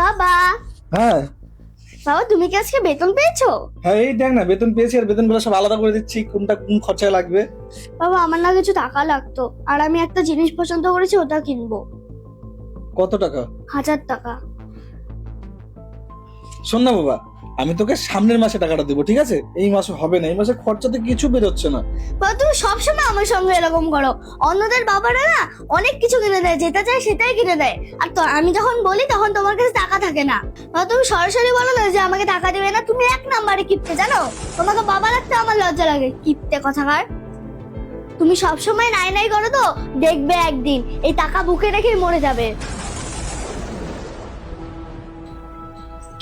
বাবা, হ্যাঁ বাবা তুমি কি আজকে বেতন পেয়েছো? হ্যাঁ, এই দেখ না, বেতন পেয়েছি আর বেতনগুলো সব আলাদা করে দিচ্ছি, কোনটা কোন খরচায় লাগবে। বাবা আমার না কিছু টাকা লাগতো, আর আমি একটা জিনিস পছন্দ করেছি, ওটা কিনবো। কত টাকা? 1000 টাকা। শোন না বাবা, আমি তোকে সামনের মাসে টাকাটা দেবো, ঠিক আছে? এই মাসে হবে না, এই মাসে খরচাতে কিছু বেরোচ্ছে না। বাবা তুমি সবসময় আমার সঙ্গে এরকম করো। অন্যদের বাবারা না অনেক কিছু কিনে দেয়, যেটা চাই সেটাই কিনে দেয়, আর তো আমি যখন বলি তখন তোমার কাছে টাকা থাকে না। বাবা তুমি সরাসরি বলো না যে আমাকে টাকা দেবে না। তুমি এক নাম্বারে কিপটে, জানো? তোমাকে বাবা লাগতে আমার লজ্জা লাগে, কিপটে কথাকার। তুমি সবসময় নাই নাই করো, তো দেখবে একদিন এই টাকা বুকে রেখে মরে যাবে।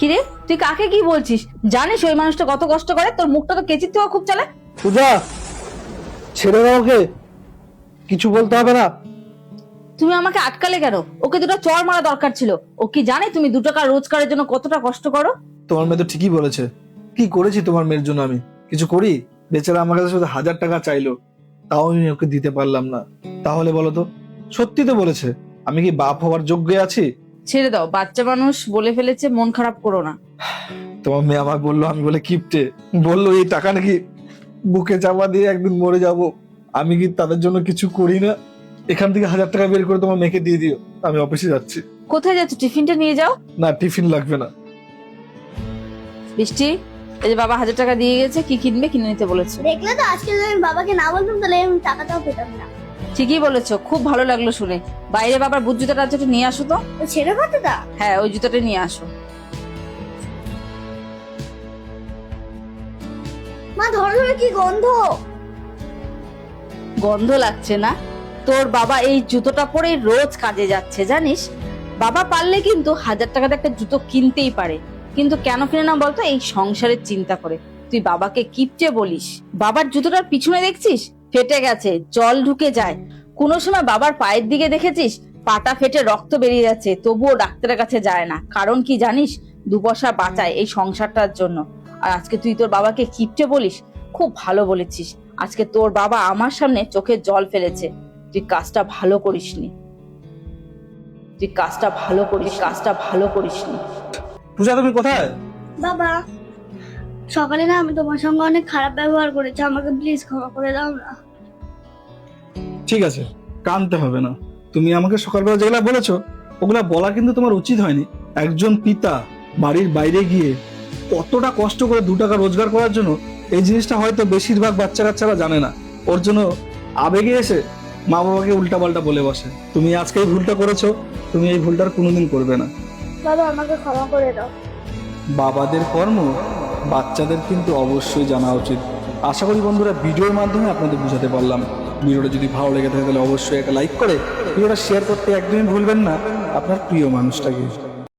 কিরে, তুই কাকে কি বলছিস? জানিস ওই মানুষটা কত কষ্ট করে? তোর মুখটা তো কেচির থেকেও খুব চলে। পূজা, ছেড়ে দাও ওকে, কিছু বলতে হবে না। তুমি আমাকে আটকালে কেন? ওকে দুটো চড় মারা দরকার ছিল। ও কি জানে তুমি 2 টাকা রোজগারের জন্য কতটা কষ্ট করো? তোমার মেয়ে তো ঠিকই বলেছে। কি করেছি তোমার মেয়ের জন্য? আমি কিছু করি? বেচারা আমার কাছে শুধু 1000 টাকা চাইলো, তাও আমি ওকে দিতে পারলাম না। তাহলে বলো তো, সত্যি তো বলেছে, আমি কি বাপ হওয়ার যোগ্য আছি? ছেড়ে দাও, বাচ্চা মানুষ বলে ফেলেছে, মন খারাপ করো না। তোমার মেয়ে আমায় বললো আমি বলে কিপটে, বললো এই টাকা নাকি বুকে চাপা দিয়ে একদিন মরে যাব। আমি কি তাদের জন্য কিছু করি না? এখান থেকে 1000 টাকা বের করে তোমার মেয়েকে দিয়ে দিও, আমি অফিসে যাচ্ছি। কোথায় যাচ্ছ? টিফিনটা নিয়ে যাও। না, টিফিন লাগবে না। বৃষ্টি, এই যে বাবা 1000 টাকা দিয়ে গেছে, কি কিনবে কিনে নিতে বলেছে। দেখলে তো, আজকে যদি আমি বাবাকে না বলতাম তাহলে আমি টাকাটাও পেতাম না। ঠিকই বলেছো, খুব ভালো লাগলো শুনে। বাইরে বাবার বুট জুতাটা একটু নিয়ে আসো তো। তো ছেড়ে কতটা? হ্যাঁ, ওই জুতাটা নিয়ে আসো। মা ধরো ধরো, কি গন্ধ! গন্ধ লাগছে না? তোর বাবা এই জুতোটা পরে রোজ কাজে যাচ্ছে, জানিস? বাবা পারলে কিন্তু 1000 টাকাতে একটা জুতো কিনতেই পারে, কিন্তু কেন কিনে না বলতো? এই সংসারের চিন্তা করে। তুই বাবাকে কিপটে বলিস। বাবার জুতোটার পিছনে দেখছিস ফেটে গেছে, জল ঢুকে যায়। কোনো সময় বাবার পায়ের দিকে দেখেছিস পাটা ফেটে রক্ত বেরিয়ে যাচ্ছে, তবুও ডাক্তারের কাছে যায় না। কারণ কি জানিস? 2 পয়সা বাঁচায় এই সংসারটার জন্য। আর আজকে তুই তোর বাবাকে কিপটে বলিস? খুব ভালো বলেছিস। আজকে তোর বাবা আমার সামনে চোখে জল ফেলেছে। তুই কাজটা ভালো করিসনি, তুই কাজটা ভালো করিসনি। পূজা, তুমি কোথায়? বাবা, সকালে না আমি তোমার সঙ্গে অনেক খারাপ ব্যবহার করেছি, আমাকে প্লিজ ক্ষমা করে দাও না। ঠিক আছে, কানতে হবে না। তুমি আমাকে সকালবেলা যেগুলা বলেছো ওগুলা বলা কিন্তু তোমার উচিত হয়নি। একজন পিতা বাড়ির বাইরে গিয়ে কতটা কষ্ট করে 2 টাকা রোজগার করার জন্য, এই জিনিসটা হয়তো বেশিরভাগ বাচ্চা কাচ্চারা জানে না। ওর জন্য আবেগে এসে মা বাবাকে উল্টাপাল্টা বলে বসে। তুমি আজকে এই ভুলটা করেছো, তুমি এই ভুলটার কোনোদিন করবে না। বাবা আমাকে ক্ষমা করে দাও। বাবাদের কর্ম বাচ্চাদের কিন্তু অবশ্যই জানা উচিত। আশা করি বন্ধুরা ভিডিওর মাধ্যমে আপনাদের বুঝাতে পারলাম। ভিডিওটা যদি ভালো লেগে থাকে তাহলে অবশ্যই একটা লাইক করে ভিডিওটা শেয়ার করতে একদমই ভুলবেন না আপনার প্রিয় মানুষটাকে।